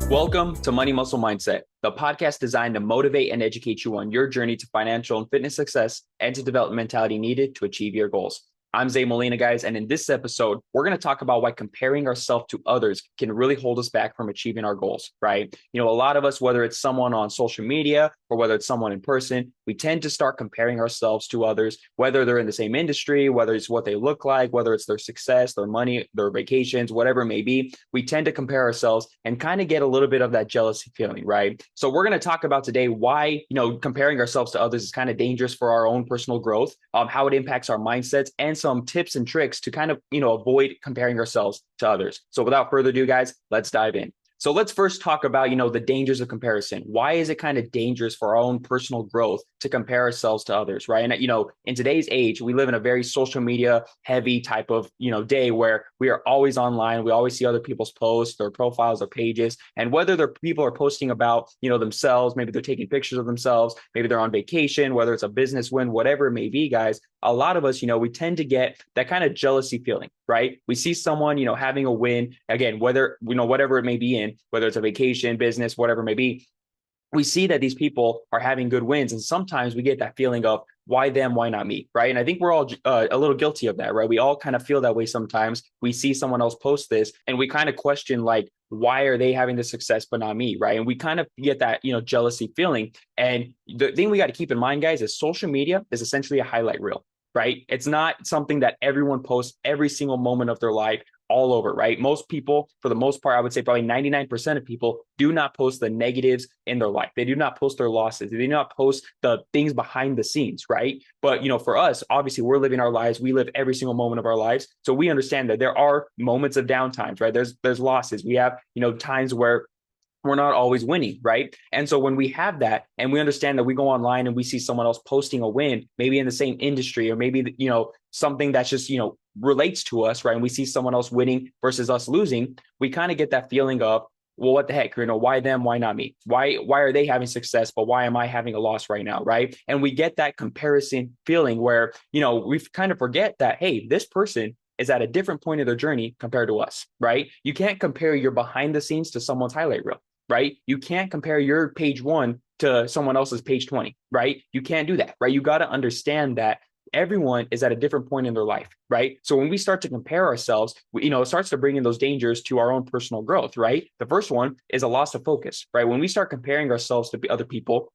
Welcome to Money Muscle Mindset, the podcast designed to motivate and educate you on your journey to financial and fitness success and to develop the mentality needed to achieve your goals. I'm Zay Molina, guys, and in this episode, we're going to talk about why comparing ourselves to others can really hold us back from achieving our goals, right? You know, a lot of us, whether it's someone on social media or whether it's someone in person, we tend to start comparing ourselves to others, whether they're in the same industry, whether it's what they look like, whether it's their success, their money, their vacations, whatever it may be. We tend to compare ourselves and kind of get a little bit of that jealousy feeling, right? So we're going to talk about today why, comparing ourselves to others is kind of dangerous for our own personal growth, how it impacts our mindsets, and some tips and tricks to kind of, avoid comparing ourselves to others. So without further ado, guys, let's dive in. So let's first talk about, the dangers of comparison. Why is it kind of dangerous for our own personal growth to compare ourselves to others, right? And, in today's age, we live in a very social media heavy type of, day where we are always online. We always see other people's posts, their profiles, their pages, and whether their people are posting about, themselves, maybe they're taking pictures of themselves, maybe they're on vacation, whether it's a business win, whatever it may be, guys. A lot of us, we tend to get that kind of jealousy feeling, right? We see someone, having a win, again, whether, whatever it may be in, whether it's a vacation, business, whatever it may be, we see that these people are having good wins. And sometimes we get that feeling of why them, why not me, right? And I think we're all a little guilty of that, right? We all kind of feel that way sometimes. We see someone else post this and we kind of question like, why are they having the success but not me, right? And we kind of get that, jealousy feeling. And the thing we got to keep in mind, guys, is social media is essentially a highlight reel, right? It's not something that everyone posts every single moment of their life all over, right? Most people, for the most part, I would say probably 99% of people do not post the negatives in their life. They do not post their losses. They do not post the things behind the scenes, right? But, for us, obviously, we're living our lives. We live every single moment of our lives. So we understand that there are moments of downtimes, right? There's losses. We have, times where we're not always winning, right? And so when we have that and we understand that we go online and we see someone else posting a win, maybe in the same industry or maybe, something that's just, relates to us, right? And we see someone else winning versus us losing, we kind of get that feeling of, well, what the heck, why them, why not me? Why are they having success, but why am I having a loss right now, right? And we get that comparison feeling where, we kind of forget that, hey, this person is at a different point of their journey compared to us, right? You can't compare your behind the scenes to someone's highlight reel, right? You can't compare your page 1 to someone else's page 20, right? You can't do that, right? You got to understand that everyone is at a different point in their life, right? So when we start to compare ourselves, it starts to bring in those dangers to our own personal growth, right? The first one is a loss of focus, right? When we start comparing ourselves to other people,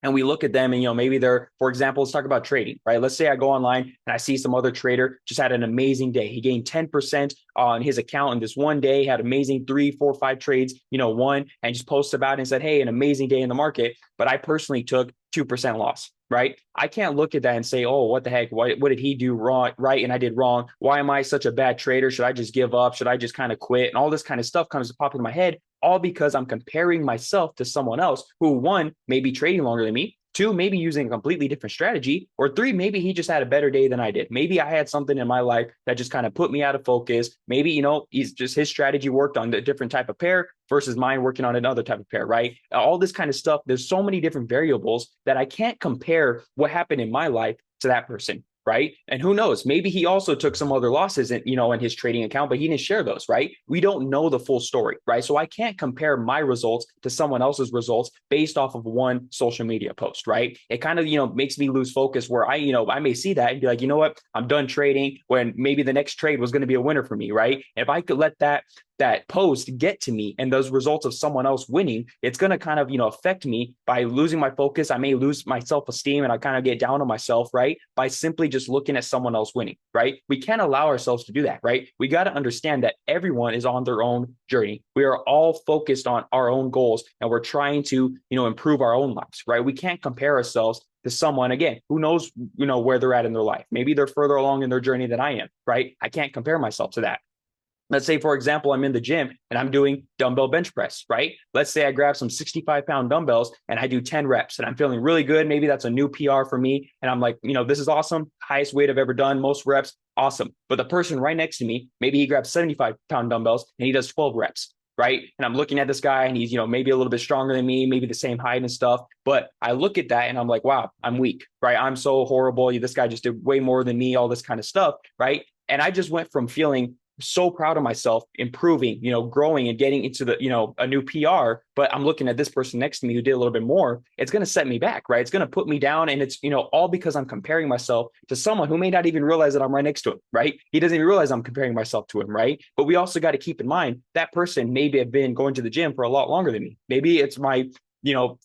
and we look at them and, maybe they're, for example, let's talk about trading, right? Let's say I go online and I see some other trader just had an amazing day. He gained 10% on his account in this one day, had amazing 3, 4, 5 trades, won, and just posted about it and said, hey, an amazing day in the market. But I personally took 2% loss, right? I can't look at that and say, oh, what the heck? What did he do wrong, right? And I did wrong. Why am I such a bad trader? Should I just give up? Should I just kind of quit? And all this kind of stuff comes to pop in my head, all because I'm comparing myself to someone else who, 1, may be trading longer than me, 2, maybe using a completely different strategy, or 3, maybe he just had a better day than I did. Maybe I had something in my life that just kind of put me out of focus. Maybe, his strategy worked on a different type of pair versus mine working on another type of pair, right? All this kind of stuff. There's so many different variables that I can't compare what happened in my life to that person, right? And who knows, maybe he also took some other losses in his trading account, but he didn't share those, right? We don't know the full story, right? So I can't compare my results to someone else's results based off of one social media post, right? It kind of, makes me lose focus where I may see that and be like, you know what, I'm done trading when maybe the next trade was going to be a winner for me, right? If I could let that post get to me and those results of someone else winning, it's going to kind of, affect me by losing my focus. I may lose my self-esteem and I kind of get down on myself, right? By simply just looking at someone else winning, right? We can't allow ourselves to do that, right? We got to understand that everyone is on their own journey. We are all focused on our own goals and we're trying to, improve our own lives, right? We can't compare ourselves to someone, again, who knows, where they're at in their life. Maybe they're further along in their journey than I am, right? I can't compare myself to that. Let's say, for example, I'm in the gym and I'm doing dumbbell bench press, right? Let's say I grab some 65-pound dumbbells and I do 10 reps and I'm feeling really good. Maybe that's a new PR for me. And I'm like, this is awesome. Highest weight I've ever done, most reps, awesome. But the person right next to me, maybe he grabs 75-pound dumbbells and he does 12 reps, right? And I'm looking at this guy and he's, maybe a little bit stronger than me, maybe the same height and stuff. But I look at that and I'm like, wow, I'm weak, right? I'm so horrible. This guy just did way more than me, all this kind of stuff, right? And I just went from feeling so proud of myself, improving, growing and getting into the, a new PR, but I'm looking at this person next to me who did a little bit more, it's going to set me back, right? It's going to put me down. And it's, all because I'm comparing myself to someone who may not even realize that I'm right next to him, right? He doesn't even realize I'm comparing myself to him, right? But we also got to keep in mind that person maybe have been going to the gym for a lot longer than me. Maybe it's my,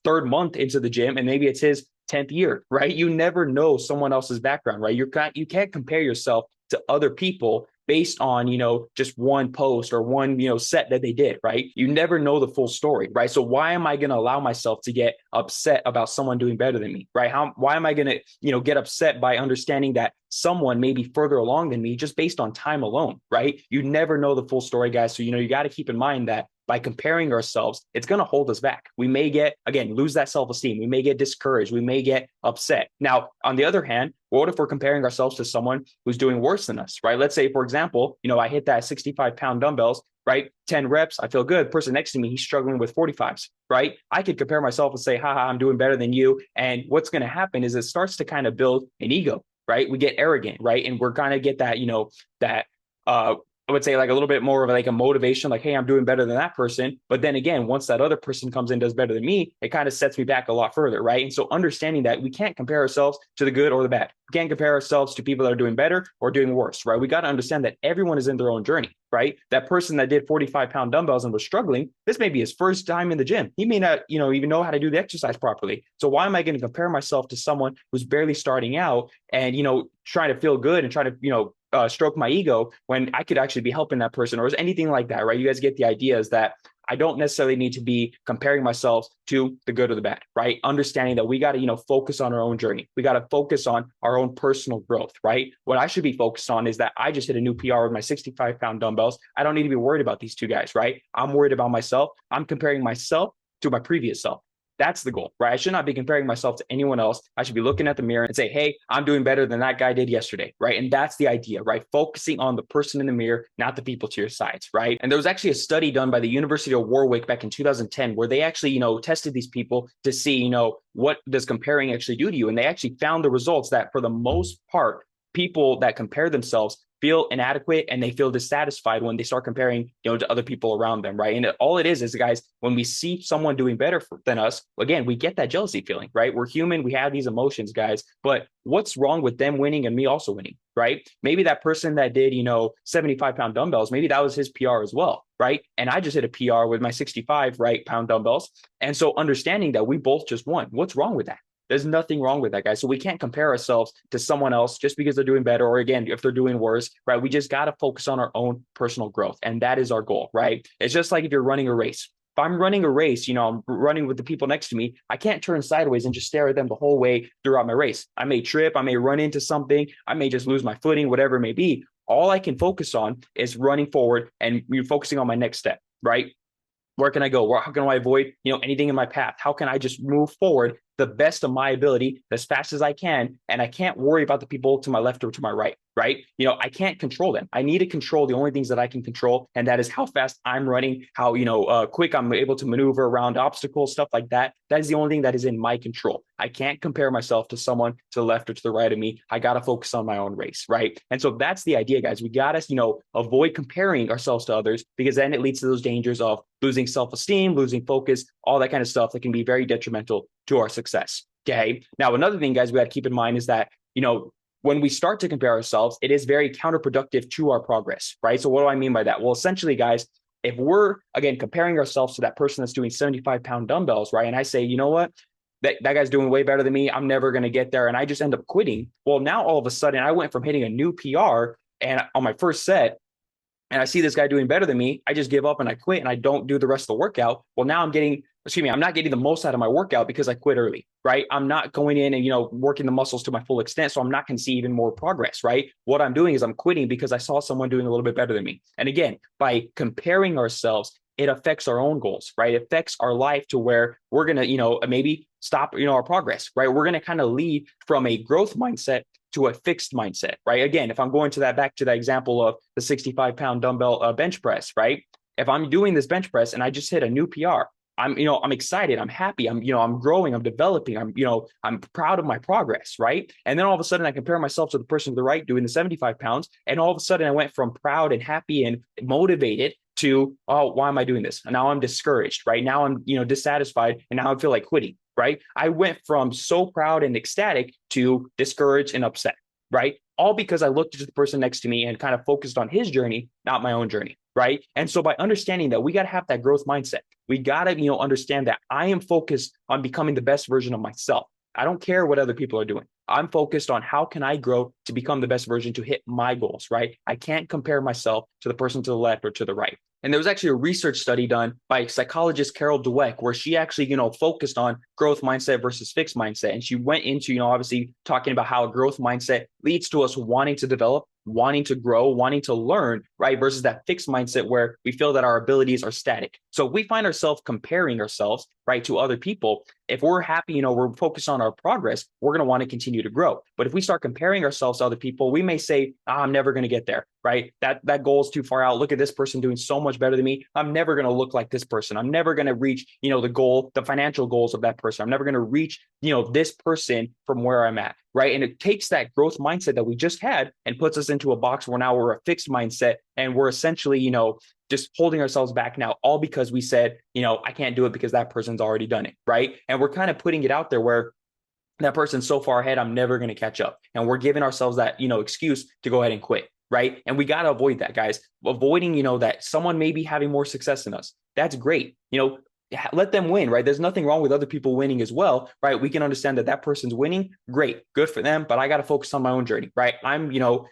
third month into the gym, and maybe it's his 10th year, right? You never know someone else's background, right? You can't compare yourself to other people based on, just one post or one, set that they did, right? You never know the full story, right? So why am I going to allow myself to get upset about someone doing better than me, right? Why am I going to, get upset by understanding that someone may be further along than me just based on time alone, right? You never know the full story, guys. So, you got to keep in mind that by comparing ourselves, it's going to hold us back. We may lose that self-esteem. We may get discouraged. We may get upset. Now, on the other hand, what if we're comparing ourselves to someone who's doing worse than us, right? Let's say, for example, I hit that 65-pound dumbbells, right? 10 reps, I feel good. Person next to me, he's struggling with 45s, right? I could compare myself and say, haha, I'm doing better than you. And what's going to happen is it starts to kind of build an ego, right? We get arrogant, right? And we're going to get that, I would say like a little bit more of like a motivation, like, hey, I'm doing better than that person. But then again, once that other person comes in and does better than me, it kind of sets me back a lot further, right? And so understanding that we can't compare ourselves to the good or the bad. We can't compare ourselves to people that are doing better or doing worse, right? We got to understand that everyone is in their own journey, right? That person that did 45-pound dumbbells and was struggling, this may be his first time in the gym. He may not, even know how to do the exercise properly. So why am I going to compare myself to someone who's barely starting out and, trying to feel good and try to, stroke my ego when I could actually be helping that person or anything like that, right? You guys get the idea is that I don't necessarily need to be comparing myself to the good or the bad, right? Understanding that we got to, focus on our own journey. We got to focus on our own personal growth, right? What I should be focused on is that I just hit a new PR with my 65-pound dumbbells. I don't need to be worried about these two guys, right? I'm worried about myself. I'm comparing myself to my previous self. That's the goal, right? I should not be comparing myself to anyone else. I should be looking at the mirror and say, hey, I'm doing better than that guy did yesterday, right? And that's the idea, right? Focusing on the person in the mirror, not the people to your sides, right? And there was actually a study done by the University of Warwick back in 2010 where they actually, tested these people to see, what does comparing actually do to you? And they actually found the results that for the most part, people that compare themselves feel inadequate and they feel dissatisfied when they start comparing, to other people around them, right? And all it is guys, when we see someone doing better than us, again, we get that jealousy feeling, right? We're human, we have these emotions, guys, but what's wrong with them winning and me also winning, right? Maybe that person that did, 75-pound dumbbells, maybe that was his PR as well, right? And I just hit a PR with my 65, right, pound dumbbells. And so understanding that we both just won, what's wrong with that? There's nothing wrong with that, guys. So we can't compare ourselves to someone else just because they're doing better or, again, if they're doing worse, right? We just got to focus on our own personal growth. And that is our goal, right? It's just like if you're running a race. If I'm running a race, I'm running with the people next to me, I can't turn sideways and just stare at them the whole way throughout my race. I may trip, I may run into something, I may just lose my footing, whatever it may be. All I can focus on is running forward and focusing on my next step, right? Where can I go? How can I avoid, anything in my path? How can I just move forward the best of my ability as fast as I can? And I can't worry about the people to my left or to my right, right? I can't control them. I need to control the only things that I can control. And that is how fast I'm running, how, quick I'm able to maneuver around obstacles, stuff like that. That is the only thing that is in my control. I can't compare myself to someone to the left or to the right of me. I got to focus on my own race, right? And so that's the idea, guys. We got to, avoid comparing ourselves to others because then it leads to those dangers of losing self-esteem, losing focus, all that kind of stuff that can be very detrimental to our success. Okay. Now, another thing, guys, we got to keep in mind is that, when we start to compare ourselves, it is very counterproductive to our progress, right? So what do I mean by that? Well, essentially, guys, if we're, again, comparing ourselves to that person that's doing 75-pound dumbbells, right? And I say, you know what? That guy's doing way better than me. I'm never going to get there. And I just end up quitting. Well, now all of a sudden I went from hitting a new PR and on my first set, and I see this guy doing better than me, I just give up and I quit and I don't do the rest of the workout. Well, now I'm not getting the most out of my workout because I quit early, right? I'm not going in and, working the muscles to my full extent. So I'm not going to see even more progress, right? What I'm doing is I'm quitting because I saw someone doing a little bit better than me. And again, by comparing ourselves, it affects our own goals, right? It affects our life to where we're going to, maybe stop, our progress, right? We're going to kind of lead from a growth mindset to a fixed mindset, right? Again, if I'm going back to that example of the 65-pound dumbbell bench press, right? If I'm doing this bench press and I just hit a new PR, I'm excited. I'm happy. I'm growing. I'm developing. I'm proud of my progress, right? And then all of a sudden I compare myself to the person to the right doing the 75 pounds. And all of a sudden I went from proud and happy and motivated to, oh, why am I doing this? And now I'm discouraged, right? Now I'm, dissatisfied, and now I feel like quitting, right? I went from so proud and ecstatic to discouraged and upset, right? All because I looked at the person next to me and kind of focused on his journey, not my own journey, right? And so by understanding that, we got to have that growth mindset. We got to, understand that I am focused on becoming the best version of myself. I don't care what other people are doing. I'm focused on how can I grow to become the best version to hit my goals, right? I can't compare myself to the person to the left or to the right. And there was actually a research study done by psychologist Carol Dweck, where she actually, focused on growth mindset versus fixed mindset. And she went into, obviously talking about how a growth mindset leads to us wanting to develop, wanting to grow, wanting to learn, right? Versus that fixed mindset where we feel that our abilities are static. So if we find ourselves comparing ourselves, right, to other people, if we're happy, we're focused on our progress, we're going to want to continue to grow. But if we start comparing ourselves to other people, we may say, I'm never going to get there, right? That goal is too far out. Look at this person doing so much better than me. I'm never going to look like this person. I'm never going to reach, the goal, the financial goals of that person. I'm never going to reach, this person from where I'm at, right? And it takes that growth mindset that we just had and puts us into a box where now we're a fixed mindset, and we're essentially, just holding ourselves back now, all because we said, I can't do it because that person's already done it, right? And we're kind of putting it out there where that person's so far ahead, I'm never going to catch up. And we're giving ourselves that, excuse to go ahead and quit, right? And we got to avoid that, guys. Avoiding, that someone may be having more success than us. That's great. Let them win, right? There's nothing wrong with other people winning as well, right? We can understand that person's winning. Great, good for them. But I got to focus on my own journey, right? I'm,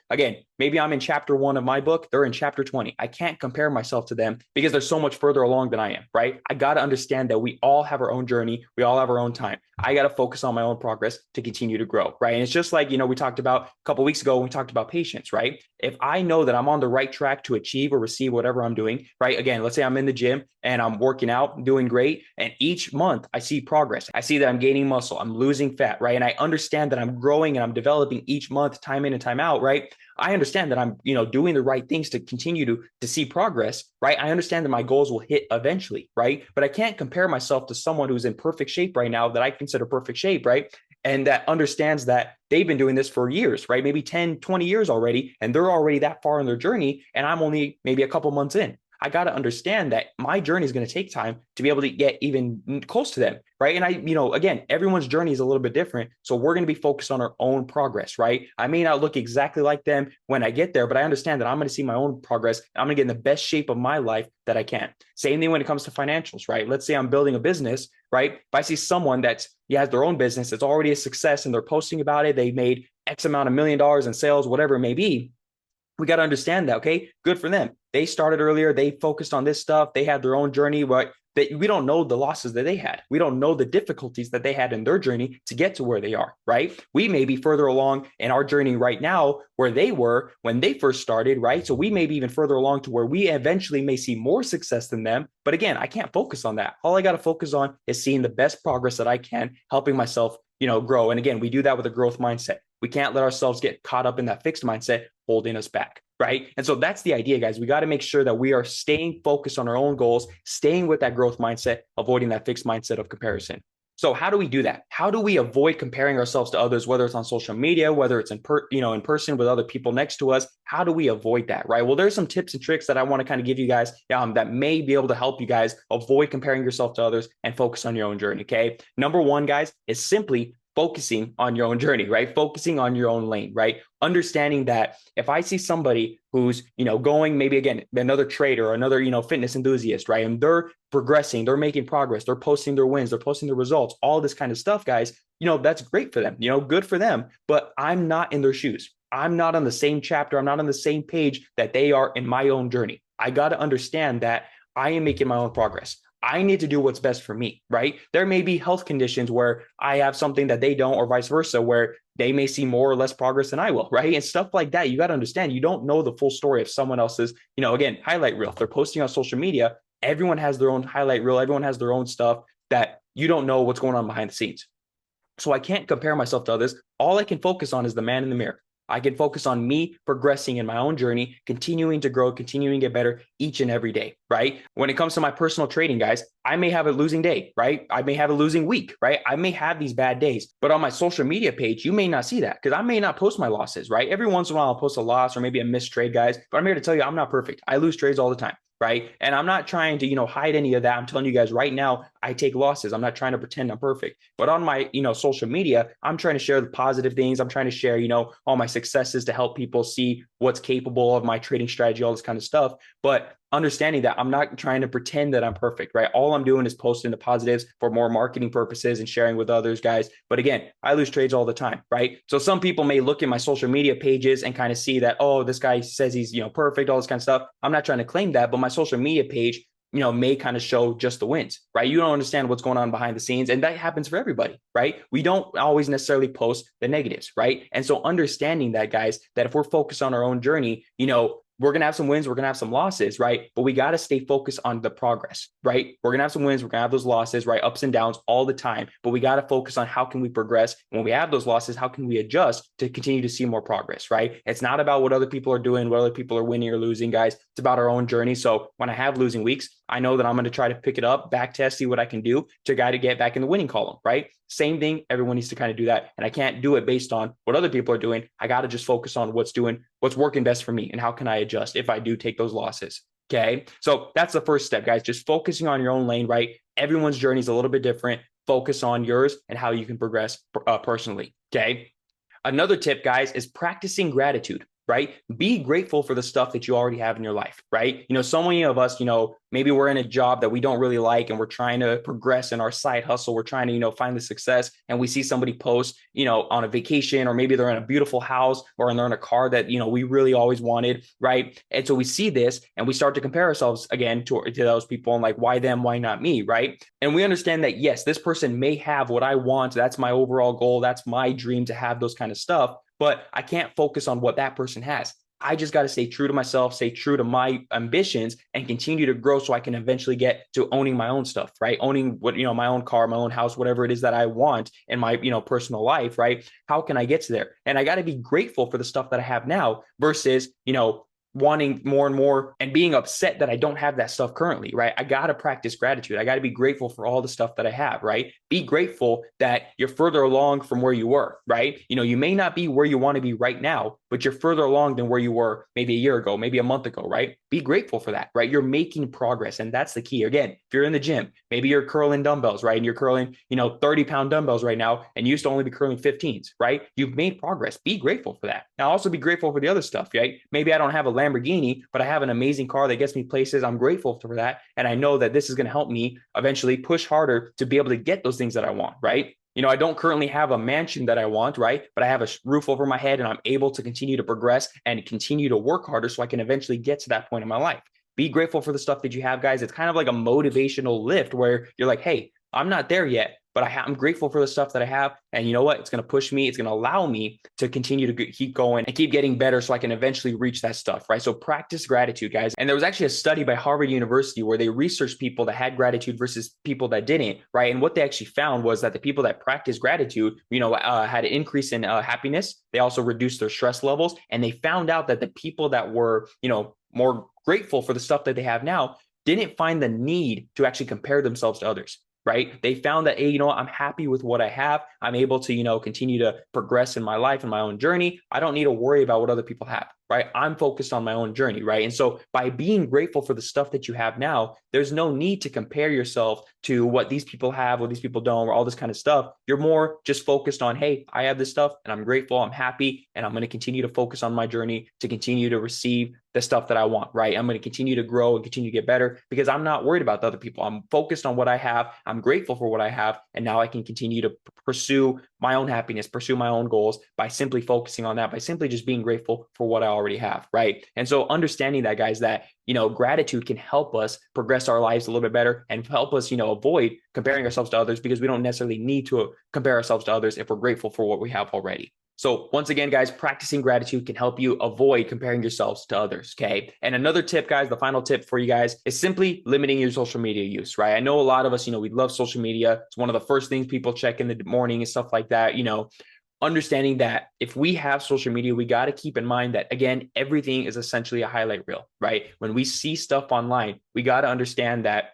again, maybe I'm in chapter 1 of my book. They're in chapter 20. I can't compare myself to them because they're so much further along than I am, right? I got to understand that we all have our own journey. We all have our own time. I got to focus on my own progress to continue to grow, right? And it's just like, we talked about a couple of weeks ago when we talked about patience, right? If I know that I'm on the right track to achieve or receive whatever I'm doing, right? Again, let's say I'm in the gym and I'm working out, doing great. And each month I see progress. I see that I'm gaining muscle, I'm losing fat, right? And I understand that I'm growing and I'm developing each month, time in and time out, right? I understand that I'm, doing the right things to continue to see progress, right? I understand that my goals will hit eventually, right? But I can't compare myself to someone who's in perfect shape right now that I consider perfect shape, right? And that understands that they've been doing this for years, right? Maybe 10, 20 years already, and they're already that far in their journey, and I'm only maybe a couple months in. I got to understand that my journey is going to take time to be able to get even close to them, right? And again, everyone's journey is a little bit different. So we're going to be focused on our own progress, right? I may not look exactly like them when I get there, but I understand that I'm going to see my own progress. I'm going to get in the best shape of my life that I can. Same thing when it comes to financials, right? Let's say I'm building a business, right? If I see someone has their own business, it's already a success and they're posting about it, they made X amount of $1 million in sales, whatever it may be. We got to understand that, okay, good for them. They started earlier. They focused on this stuff. They had their own journey, right? We don't know the losses that they had. We don't know the difficulties that they had in their journey to get to where they are, right? We may be further along in our journey right now where they were when they first started, right? So we may be even further along to where we eventually may see more success than them. But again, I can't focus on that. All I got to focus on is seeing the best progress that I can, helping myself, grow. And again, we do that with a growth mindset. We can't let ourselves get caught up in that fixed mindset holding us back, right? And so that's the idea, guys. We got to make sure that we are staying focused on our own goals, staying with that growth mindset, avoiding that fixed mindset of comparison. So how do we do that? How do we avoid comparing ourselves to others, whether it's on social media, whether it's in person with other people next to us? How do we avoid that, right? Well, there's some tips and tricks that I want to kind of give you guys that may be able to help you guys avoid comparing yourself to others and focus on your own journey, okay? Number one, guys, is simply focusing on your own journey, right? Focusing on your own lane, right? Understanding that if I see somebody who's, going maybe again, another trader or another, fitness enthusiast, right? And they're progressing, they're making progress, they're posting their wins, they're posting their results, all this kind of stuff, guys, that's great for them, good for them, but I'm not in their shoes. I'm not on the same chapter. I'm not on the same page that they are in my own journey. I got to understand that I am making my own progress. I need to do what's best for me, right? There may be health conditions where I have something that they don't, or vice versa, where they may see more or less progress than I will, right? And stuff like that. You got to understand, you don't know the full story of someone else's, again, highlight reel. If they're posting on social media, everyone has their own highlight reel. Everyone has their own stuff that you don't know what's going on behind the scenes. So I can't compare myself to others. All I can focus on is the man in the mirror. I can focus on me progressing in my own journey, continuing to grow, continuing to get better each and every day, right? When it comes to my personal trading, guys, I may have a losing day, right? I may have a losing week, right? I may have these bad days, but on my social media page, you may not see that because I may not post my losses, right? Every once in a while, I'll post a loss or maybe a missed trade, guys, but I'm here to tell you, I'm not perfect. I lose trades all the time. Right. And I'm not trying to, hide any of that. I'm telling you guys right now, I take losses. I'm not trying to pretend I'm perfect. But on my, social media, I'm trying to share the positive things. I'm trying to share, all my successes to help people see what's capable of my trading strategy, all this kind of stuff. But understanding that I'm not trying to pretend that I'm perfect, right? All I'm doing is posting the positives for more marketing purposes and sharing with others, guys. But again, I lose trades all the time, right? So some people may look at my social media pages and kind of see that, oh, this guy says he's, perfect, all this kind of stuff. I'm not trying to claim that, but my social media page, may kind of show just the wins, right? You don't understand what's going on behind the scenes. And that happens for everybody, right? We don't always necessarily post the negatives, right? And so understanding that, guys, that if we're focused on our own journey, we're going to have some wins, we're going to have some losses, right? But we got to stay focused on the progress, right? We're going to have some wins, we're going to have those losses, right? Ups and downs all the time, but we got to focus on how can we progress. When we have those losses, how can we adjust to continue to see more progress, right? It's not about what other people are doing, what other people are winning or losing, guys. It's about our own journey. So when I have losing weeks, I know that I'm going to try to pick it up, back test, see what I can do to get back in the winning column, right? Same thing. Everyone needs to kind of do that. And I can't do it based on what other people are doing. I got to just focus on what's working best for me and how can I adjust if I do take those losses. Okay. So that's the first step, guys. Just focusing on your own lane, right? Everyone's journey is a little bit different. Focus on yours and how you can progress personally. Okay. Another tip, guys, is practicing gratitude. Right? Be grateful for the stuff that you already have in your life, right? So many of us, maybe we're in a job that we don't really like and we're trying to progress in our side hustle. We're trying to, find the success, and we see somebody post, on a vacation, or maybe they're in a beautiful house, or they're in a car that, we really always wanted, right? And so we see this and we start to compare ourselves again to those people and like, why them? Why not me? Right? And we understand that, yes, this person may have what I want. That's my overall goal. That's my dream to have those kind of stuff. But I can't focus on what that person has. I just got to stay true to myself, stay true to my ambitions, and continue to grow so I can eventually get to owning my own stuff, right? Owning my own car, my own house, whatever it is that I want in my, personal life, right? How can I get to there? And I got to be grateful for the stuff that I have now versus, wanting more and more and being upset that I don't have that stuff currently, right? I got to practice gratitude. I got to be grateful for all the stuff that I have, right? Be grateful that you're further along from where you were, right? You may not be where you want to be right now, but you're further along than where you were maybe a year ago, maybe a month ago, right? Be grateful for that, right? You're making progress. And that's the key. Again, if you're in the gym, maybe you're curling dumbbells, right? And you're curling, 30-pound dumbbells right now, and you used to only be curling 15s, right? You've made progress. Be grateful for that. Now also be grateful for the other stuff, right? Maybe I don't have a Lamborghini, but I have an amazing car that gets me places. I'm grateful for that. And I know that this is going to help me eventually push harder to be able to get those things that I want, right? I don't currently have a mansion that I want, right? But I have a roof over my head and I'm able to continue to progress and continue to work harder so I can eventually get to that point in my life. Be grateful for the stuff that you have, guys. It's kind of like a motivational lift where you're like, hey, I'm not there yet, but I'm grateful for the stuff that I have. And you know what? It's going to push me. It's going to allow me to continue to keep going and keep getting better so I can eventually reach that stuff, right? So practice gratitude, guys. And there was actually a study by Harvard University where they researched people that had gratitude versus people that didn't, right? And what they actually found was that the people that practiced gratitude, had an increase in happiness. They also reduced their stress levels. And they found out that the people that were, more grateful for the stuff that they have now didn't find the need to actually compare themselves to others. Right? They found that, hey, I'm happy with what I have. I'm able to, continue to progress in my life and my own journey. I don't need to worry about what other people have, right? I'm focused on my own journey, right? And so by being grateful for the stuff that you have now, there's no need to compare yourself to what these people have, what these people don't, or all this kind of stuff. You're more just focused on, hey, I have this stuff and I'm grateful, I'm happy, and I'm going to continue to focus on my journey to continue to receive the stuff that I want, right? I'm going to continue to grow and continue to get better because I'm not worried about the other people. I'm focused on what I have. I'm grateful for what I have. And now I can continue to pursue my own happiness, pursue my own goals by simply focusing on that, by simply just being grateful for what I already have, right? And so understanding that, guys, that, gratitude can help us progress our lives a little bit better and help us, avoid comparing ourselves to others because we don't necessarily need to compare ourselves to others if we're grateful for what we have already. So once again, guys, practicing gratitude can help you avoid comparing yourselves to others, okay? And another tip, guys, the final tip for you guys is simply limiting your social media use, right? I know a lot of us, we love social media. It's one of the first things people check in the morning and stuff like that, understanding that if we have social media, we got to keep in mind that, again, everything is essentially a highlight reel, right? When we see stuff online, we got to understand that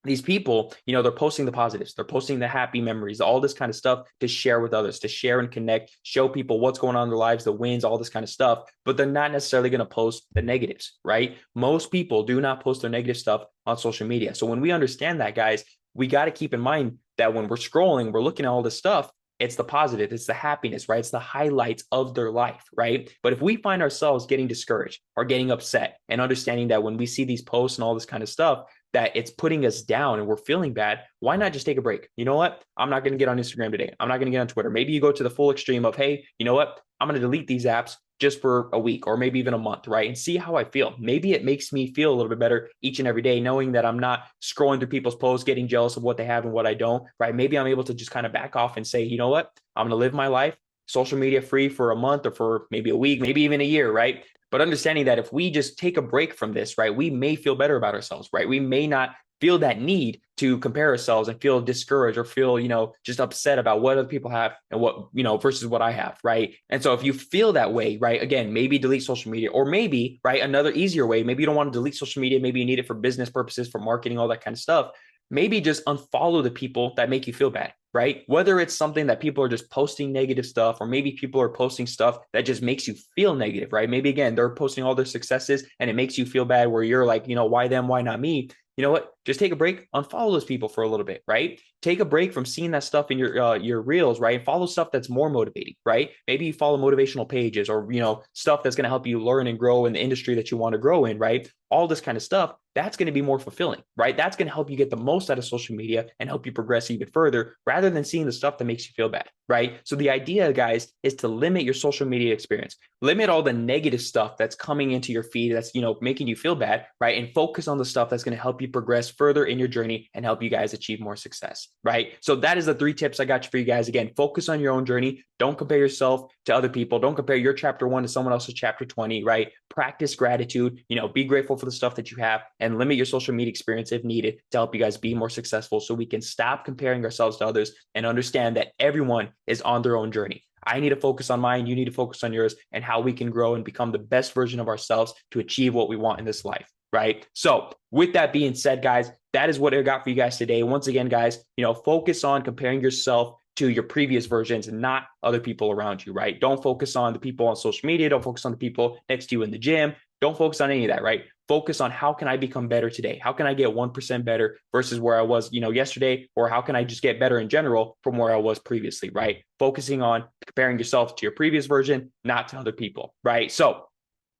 these people, they're posting the positives, they're posting the happy memories, all this kind of stuff to share with others, to share and connect, show people what's going on in their lives, the wins, all this kind of stuff. But they're not necessarily going to post the negatives, right? Most people do not post their negative stuff on social media. So when we understand that, guys, we got to keep in mind that when we're scrolling, we're looking at all this stuff. It's the positive, it's the happiness, right? It's the highlights of their life, right? But if we find ourselves getting discouraged or getting upset and understanding that when we see these posts and all this kind of stuff, that it's putting us down and we're feeling bad, why not just take a break? You know what? I'm not going to get on Instagram today. I'm not going to get on Twitter. Maybe you go to the full extreme of, hey, you know what? I'm going to delete these apps just for a week or maybe even a month, right? And see how I feel. Maybe it makes me feel a little bit better each and every day, knowing that I'm not scrolling through people's posts, getting jealous of what they have and what I don't, right? Maybe I'm able to just kind of back off and say, you know what? I'm going to live my life social media free for a month or for maybe a week, maybe even a year, right? But understanding that if we just take a break from this, right, we may feel better about ourselves, right? We may not feel that need to compare ourselves and feel discouraged or feel, just upset about what other people have and what, versus what I have, right? And so if you feel that way, right, again, maybe delete social media, or maybe, right, another easier way, maybe you don't want to delete social media, maybe you need it for business purposes, for marketing, all that kind of stuff. Maybe just unfollow the people that make you feel bad, right? Whether it's something that people are just posting negative stuff, or maybe people are posting stuff that just makes you feel negative, right? Maybe again, they're posting all their successes and it makes you feel bad where you're like, why them? Why not me? You know what? Just take a break, unfollow those people for a little bit, right? Take a break from seeing that stuff in your reels, right? Follow stuff that's more motivating, right? Maybe you follow motivational pages or, stuff that's going to help you learn and grow in the industry that you want to grow in, right? All this kind of stuff, that's going to be more fulfilling, right? That's going to help you get the most out of social media and help you progress even further rather than seeing the stuff that makes you feel bad, right? So the idea, guys, is to limit your social media experience, limit all the negative stuff that's coming into your feed that's, making you feel bad, right? And focus on the stuff that's going to help you progress further in your journey and help you guys achieve more success, right? So that is the 3 tips I got for you guys. Again, focus on your own journey. Don't compare yourself to other people. Don't compare your chapter 1 to someone else's chapter 20, right? Practice gratitude, be grateful for the stuff that you have, and limit your social media experience if needed to help you guys be more successful so we can stop comparing ourselves to others and understand that everyone is on their own journey. I need to focus on mine. You need to focus on yours, and how we can grow and become the best version of ourselves to achieve what we want in this life, right? So with that being said, guys, that is what I got for you guys today. Once again, guys, focus on comparing yourself to your previous versions and not other people around you, right? Don't focus on the people on social media. Don't focus on the people next to you in the gym. Don't focus on any of that, right? Focus on how can I become better today? How can I get 1% better versus where I was, yesterday? Or how can I just get better in general from where I was previously, right? Focusing on comparing yourself to your previous version, not to other people, right? So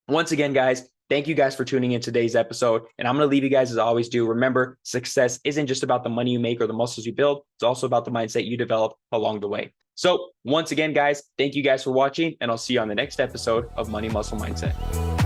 once again, guys, thank you guys for tuning in today's episode. And I'm going to leave you guys as I always do. Remember, success isn't just about the money you make or the muscles you build. It's also about the mindset you develop along the way. So once again, guys, thank you guys for watching, and I'll see you on the next episode of Money Muscle Mindset.